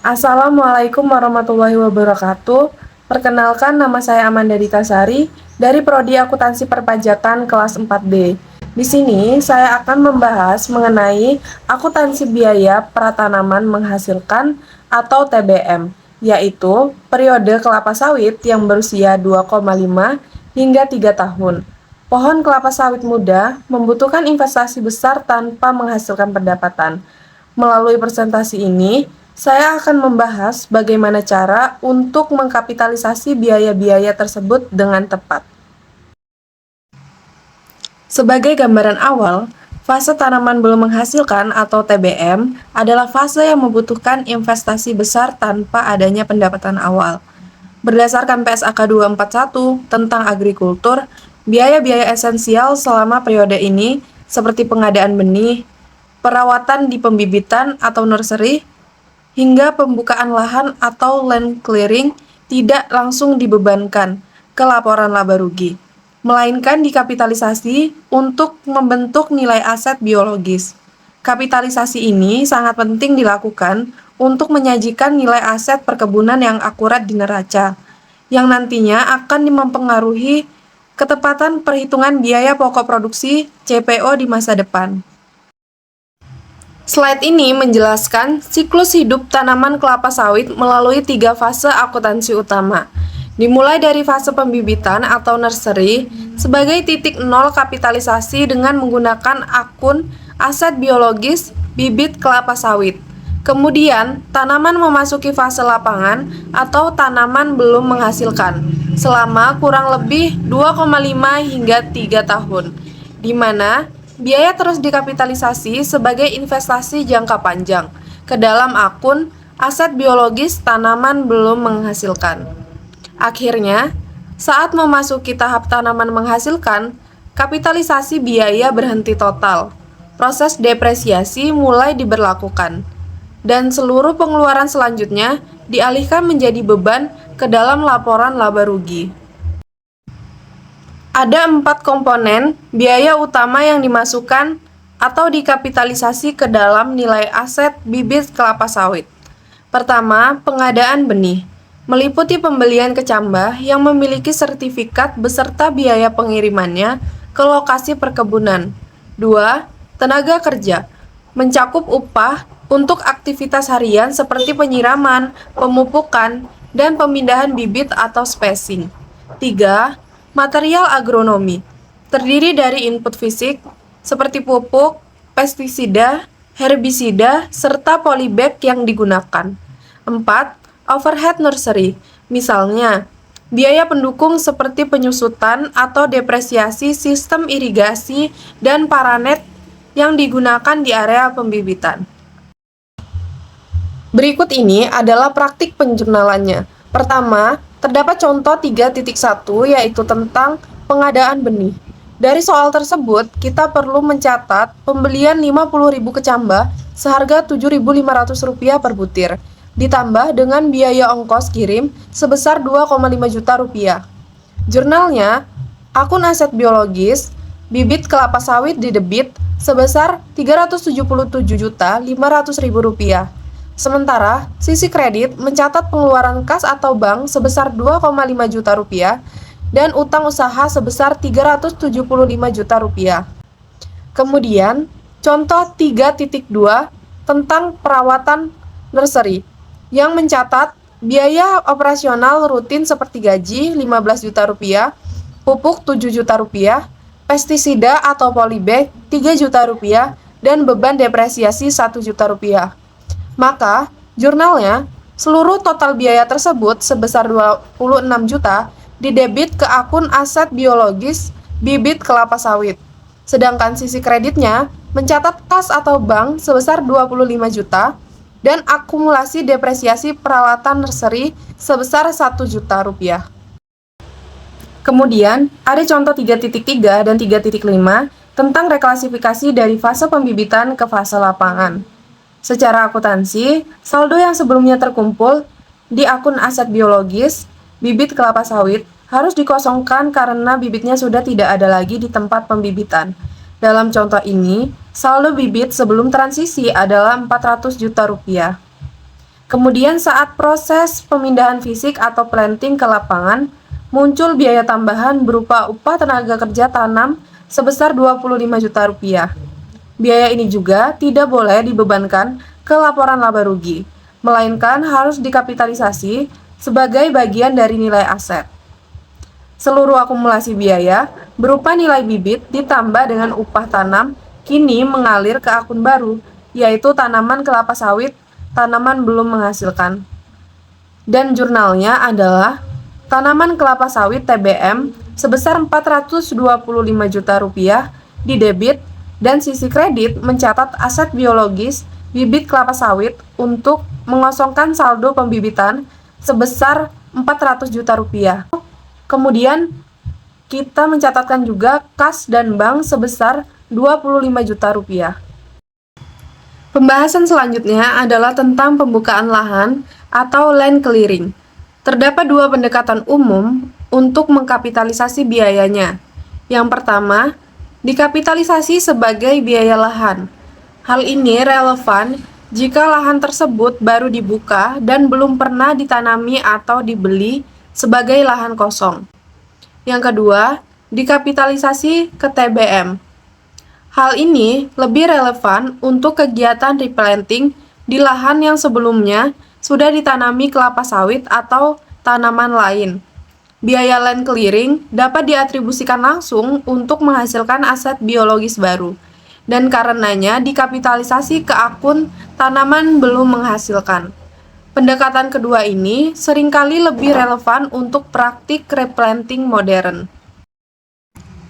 Assalamualaikum warahmatullahi wabarakatuh. Perkenalkan, nama saya Amanda Ditasari dari Prodi Akuntansi Perpajakan kelas 4D. Di sini saya akan membahas mengenai akuntansi biaya pratanaman menghasilkan atau TBM, yaitu periode kelapa sawit yang berusia 2,5 hingga 3 tahun. Pohon kelapa sawit muda membutuhkan investasi besar tanpa menghasilkan pendapatan. Melalui presentasi ini, saya akan membahas bagaimana cara untuk mengkapitalisasi biaya-biaya tersebut dengan tepat. Sebagai gambaran awal, fase tanaman belum menghasilkan atau TBM adalah fase yang membutuhkan investasi besar tanpa adanya pendapatan awal. Berdasarkan PSAK 241 tentang agrikultur, biaya-biaya esensial selama periode ini seperti pengadaan benih, perawatan di pembibitan atau nursery, hingga pembukaan lahan atau land clearing tidak langsung dibebankan ke laporan laba rugi, melainkan dikapitalisasi untuk membentuk nilai aset biologis. Kapitalisasi ini sangat penting dilakukan untuk menyajikan nilai aset perkebunan yang akurat di neraca, yang nantinya akan mempengaruhi ketepatan perhitungan biaya pokok produksi CPO di masa depan. Slide ini menjelaskan siklus hidup tanaman kelapa sawit melalui 3 fase akuntansi utama. Dimulai dari fase pembibitan atau nursery sebagai titik nol kapitalisasi dengan menggunakan akun aset biologis bibit kelapa sawit. Kemudian, tanaman memasuki fase lapangan atau tanaman belum menghasilkan selama kurang lebih 2,5 hingga 3 tahun, di mana biaya terus dikapitalisasi sebagai investasi jangka panjang ke dalam akun aset biologis tanaman belum menghasilkan. Akhirnya, saat memasuki tahap tanaman menghasilkan, kapitalisasi biaya berhenti total. Proses depresiasi mulai diberlakukan, dan seluruh pengeluaran selanjutnya dialihkan menjadi beban ke dalam laporan laba rugi. Ada 4 komponen biaya utama yang dimasukkan atau dikapitalisasi ke dalam nilai aset bibit kelapa sawit. Pertama, pengadaan benih, meliputi pembelian kecambah yang memiliki sertifikat beserta biaya pengirimannya ke lokasi perkebunan. 2. Tenaga kerja, mencakup upah untuk aktivitas harian seperti penyiraman, pemupukan, dan pemindahan bibit atau spacing. 3. Material agronomi, terdiri dari input fisik seperti pupuk, pestisida, herbisida, serta polybag yang digunakan. 4. Overhead nursery, misalnya biaya pendukung seperti penyusutan atau depresiasi sistem irigasi dan paranet yang digunakan di area pembibitan. Berikut ini adalah praktik penjurnalannya. Pertama, terdapat contoh 3.1 yaitu tentang pengadaan benih. Dari soal tersebut, kita perlu mencatat pembelian 50.000 kecambah seharga Rp7.500 per butir, ditambah dengan biaya ongkos kirim sebesar Rp2,5 juta. Jurnalnya, akun aset biologis, bibit kelapa sawit didebit sebesar Rp377.500.000. Sementara, sisi kredit mencatat pengeluaran kas atau bank sebesar Rp2,5 juta dan utang usaha sebesar Rp375 juta. Kemudian, contoh 3.2 tentang perawatan nursery yang mencatat biaya operasional rutin seperti gaji Rp15 juta, pupuk Rp7 juta, pestisida atau polybag Rp3 juta, dan beban depresiasi Rp1 juta. Maka, jurnalnya, seluruh total biaya tersebut sebesar Rp26 juta didebit ke akun aset biologis bibit kelapa sawit. Sedangkan sisi kreditnya mencatat kas atau bank sebesar Rp25 juta dan akumulasi depresiasi peralatan nursery sebesar Rp1 juta. Kemudian, ada contoh 3.3 dan 3.5 tentang reklasifikasi dari fase pembibitan ke fase lapangan. Secara akuntansi, saldo yang sebelumnya terkumpul di akun aset biologis bibit kelapa sawit harus dikosongkan karena bibitnya sudah tidak ada lagi di tempat pembibitan. Dalam contoh ini, saldo bibit sebelum transisi adalah Rp400 juta. Kemudian saat proses pemindahan fisik atau planting ke lapangan, muncul biaya tambahan berupa upah tenaga kerja tanam sebesar 25 juta rupiah. Biaya ini juga tidak boleh dibebankan ke laporan laba rugi, melainkan harus dikapitalisasi sebagai bagian dari nilai aset. Seluruh akumulasi biaya berupa nilai bibit ditambah dengan upah tanam kini mengalir ke akun baru, yaitu tanaman kelapa sawit, tanaman belum menghasilkan. Dan jurnalnya adalah tanaman kelapa sawit TBM sebesar 425 juta rupiah di debit, dan sisi kredit mencatat aset biologis bibit kelapa sawit untuk mengosongkan saldo pembibitan sebesar 400 juta rupiah. Kemudian kita mencatatkan juga kas dan bank sebesar 25 juta rupiah. Pembahasan selanjutnya adalah tentang pembukaan lahan atau land clearing. Terdapat dua pendekatan umum untuk mengkapitalisasi biayanya. Yang pertama, dikapitalisasi sebagai biaya lahan. Hal ini relevan jika lahan tersebut baru dibuka dan belum pernah ditanami atau dibeli sebagai lahan kosong. Yang kedua, dikapitalisasi ke TBM. Hal ini lebih relevan untuk kegiatan replanting di lahan yang sebelumnya sudah ditanami kelapa sawit atau tanaman lain. Biaya land clearing dapat diatribusikan langsung untuk menghasilkan aset biologis baru, dan karenanya dikapitalisasi ke akun tanaman belum menghasilkan. Pendekatan kedua ini seringkali lebih relevan untuk praktik replanting modern.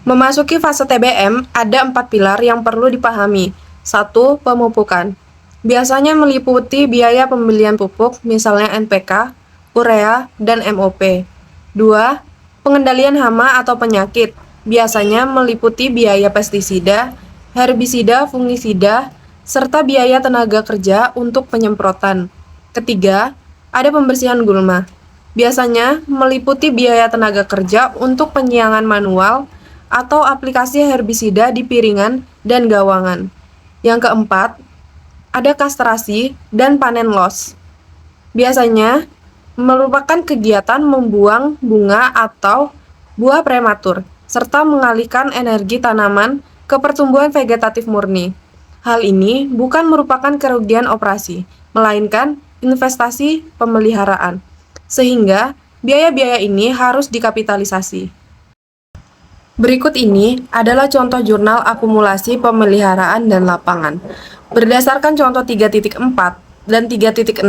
Memasuki fase TBM, ada 4 pilar yang perlu dipahami. 1. Pemupukan. Biasanya meliputi biaya pembelian pupuk, misalnya NPK, urea, dan MOP. 2. Pengendalian hama atau penyakit. Biasanya meliputi biaya pestisida, herbisida, fungisida, serta biaya tenaga kerja untuk penyemprotan. Ketiga, ada pembersihan gulma. Biasanya meliputi biaya tenaga kerja untuk penyiangan manual atau aplikasi herbisida di piringan dan gawangan. Yang keempat, ada kastrasi dan panen loss. Biasanya merupakan kegiatan membuang bunga atau buah prematur, serta mengalihkan energi tanaman ke pertumbuhan vegetatif murni. Hal ini bukan merupakan kerugian operasi, melainkan investasi pemeliharaan, sehingga biaya-biaya ini harus dikapitalisasi. Berikut ini adalah contoh jurnal akumulasi pemeliharaan dan lapangan. Berdasarkan contoh 3.4 dan 3.6,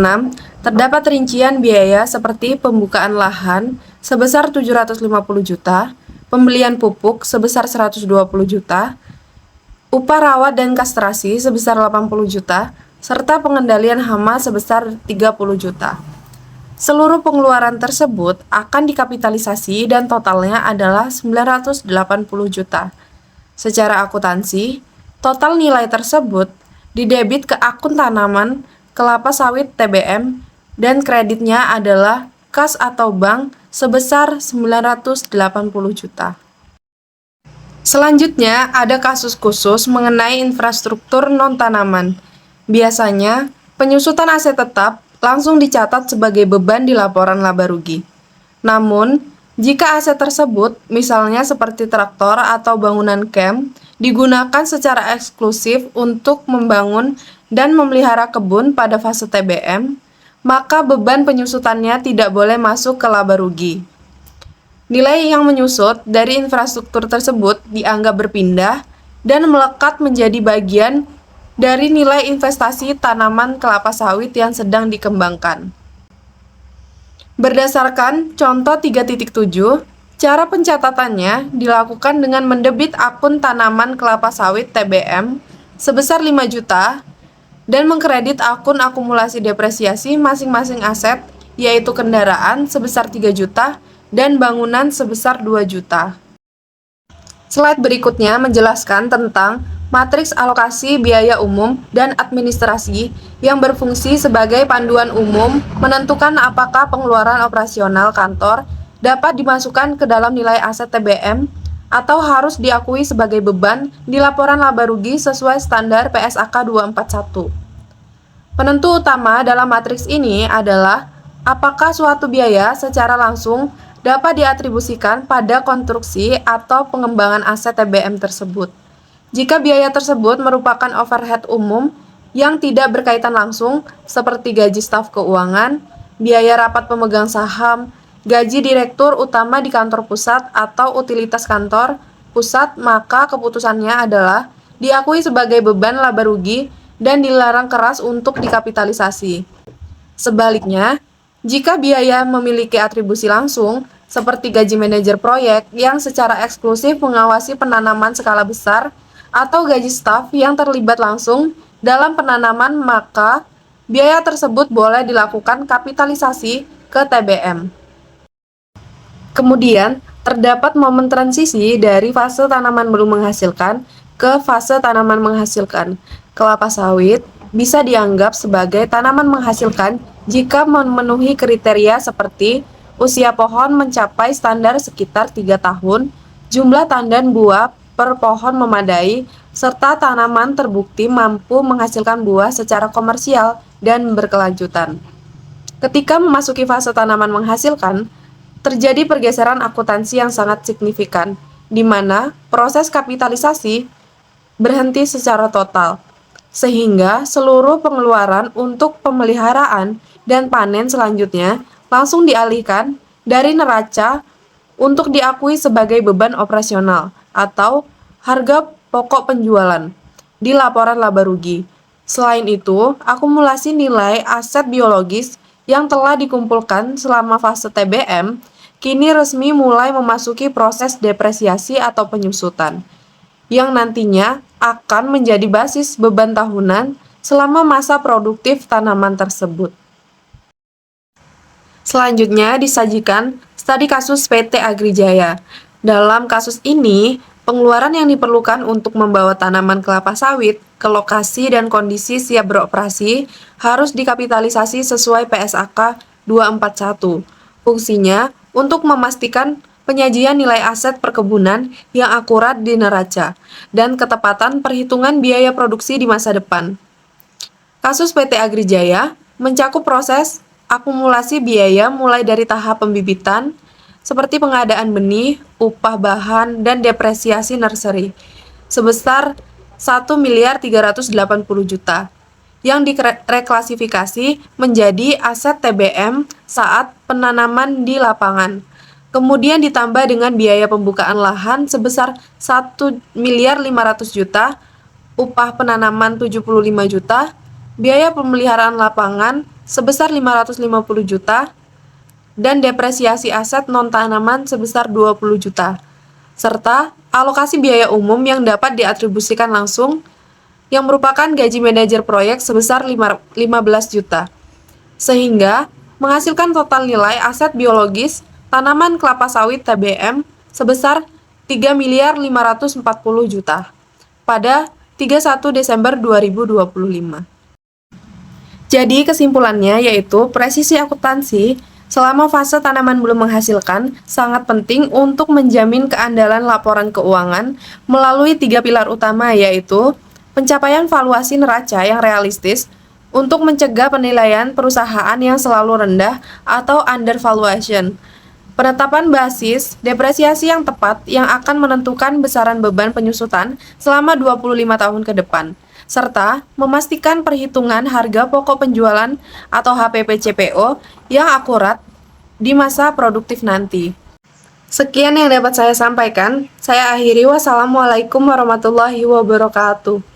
terdapat rincian biaya seperti pembukaan lahan sebesar 750 juta, pembelian pupuk sebesar 120 juta, upah rawat dan kastrasi sebesar 80 juta, serta pengendalian hama sebesar 30 juta. Seluruh pengeluaran tersebut akan dikapitalisasi dan totalnya adalah 980 juta. Secara akuntansi, total nilai tersebut didebit ke akun tanaman kelapa sawit TBM dan kreditnya adalah kas atau bank sebesar 980 juta. Selanjutnya ada kasus khusus mengenai infrastruktur non-tanaman. Biasanya, penyusutan aset tetap langsung dicatat sebagai beban di laporan laba rugi. Namun, jika aset tersebut, misalnya seperti traktor atau bangunan camp, digunakan secara eksklusif untuk membangun dan memelihara kebun pada fase TBM, maka beban penyusutannya tidak boleh masuk ke laba rugi. Nilai yang menyusut dari infrastruktur tersebut dianggap berpindah dan melekat menjadi bagian dari nilai investasi tanaman kelapa sawit yang sedang dikembangkan. Berdasarkan contoh 3.7, cara pencatatannya dilakukan dengan mendebit akun tanaman kelapa sawit TBM sebesar 5 juta dan mengkredit akun akumulasi depresiasi masing-masing aset, yaitu kendaraan sebesar 3 juta dan bangunan sebesar 2 juta. Slide berikutnya menjelaskan tentang matriks alokasi biaya umum dan administrasi yang berfungsi sebagai panduan umum menentukan apakah pengeluaran operasional kantor dapat dimasukkan ke dalam nilai aset TBM atau harus diakui sebagai beban di laporan laba rugi sesuai standar PSAK 241. Penentu utama dalam matriks ini adalah apakah suatu biaya secara langsung dapat diatribusikan pada konstruksi atau pengembangan aset TBM tersebut. Jika biaya tersebut merupakan overhead umum yang tidak berkaitan langsung seperti gaji staf keuangan, biaya rapat pemegang saham, gaji direktur utama di kantor pusat atau utilitas kantor pusat, maka keputusannya adalah diakui sebagai beban laba rugi dan dilarang keras untuk dikapitalisasi. Sebaliknya, jika biaya memiliki atribusi langsung, seperti gaji manajer proyek yang secara eksklusif mengawasi penanaman skala besar, atau gaji staf yang terlibat langsung dalam penanaman, maka biaya tersebut boleh dilakukan kapitalisasi ke TBM. Kemudian, terdapat momen transisi dari fase tanaman belum menghasilkan ke fase tanaman menghasilkan. Kelapa sawit bisa dianggap sebagai tanaman menghasilkan jika memenuhi kriteria seperti usia pohon mencapai standar sekitar 3 tahun, jumlah tandan buah per pohon memadai, serta tanaman terbukti mampu menghasilkan buah secara komersial dan berkelanjutan. Ketika memasuki fase tanaman menghasilkan, terjadi pergeseran akuntansi yang sangat signifikan, di mana proses kapitalisasi berhenti secara total, sehingga seluruh pengeluaran untuk pemeliharaan dan panen selanjutnya langsung dialihkan dari neraca untuk diakui sebagai beban operasional atau harga pokok penjualan di laporan laba rugi. Selain itu, akumulasi nilai aset biologis yang telah dikumpulkan selama fase TBM kini resmi mulai memasuki proses depresiasi atau penyusutan, yang nantinya akan menjadi basis beban tahunan selama masa produktif tanaman tersebut. Selanjutnya disajikan studi kasus PT Agrijaya. Dalam kasus ini, pengeluaran yang diperlukan untuk membawa tanaman kelapa sawit ke lokasi dan kondisi siap beroperasi harus dikapitalisasi sesuai PSAK 241. Fungsinya untuk memastikan penyajian nilai aset perkebunan yang akurat di neraca dan ketepatan perhitungan biaya produksi di masa depan. Kasus PT Agrijaya mencakup proses akumulasi biaya mulai dari tahap pembibitan, seperti pengadaan benih, upah bahan, dan depresiasi nursery, sebesar 1.380 juta, yang direklasifikasi menjadi aset TBM saat penanaman di lapangan. Kemudian ditambah dengan biaya pembukaan lahan sebesar 1.500 juta, upah penanaman 75 juta, biaya pemeliharaan lapangan sebesar 550 juta, dan depresiasi aset non-tanaman sebesar 20 juta, serta alokasi biaya umum yang dapat diatribusikan langsung yang merupakan gaji manajer proyek sebesar 15 juta, sehingga menghasilkan total nilai aset biologis tanaman kelapa sawit TBM sebesar 3.540 juta pada 31 Desember 2025. Jadi kesimpulannya yaitu presisi akuntansi selama fase tanaman belum menghasilkan sangat penting untuk menjamin keandalan laporan keuangan melalui 3 pilar utama, yaitu pencapaian valuasi neraca yang realistis untuk mencegah penilaian perusahaan yang selalu rendah atau undervaluation, penetapan basis depresiasi yang tepat yang akan menentukan besaran beban penyusutan selama 25 tahun ke depan, serta memastikan perhitungan harga pokok penjualan atau HPP CPO yang akurat di masa produktif nanti. Sekian yang dapat saya sampaikan. Saya akhiri. Wassalamualaikum warahmatullahi wabarakatuh.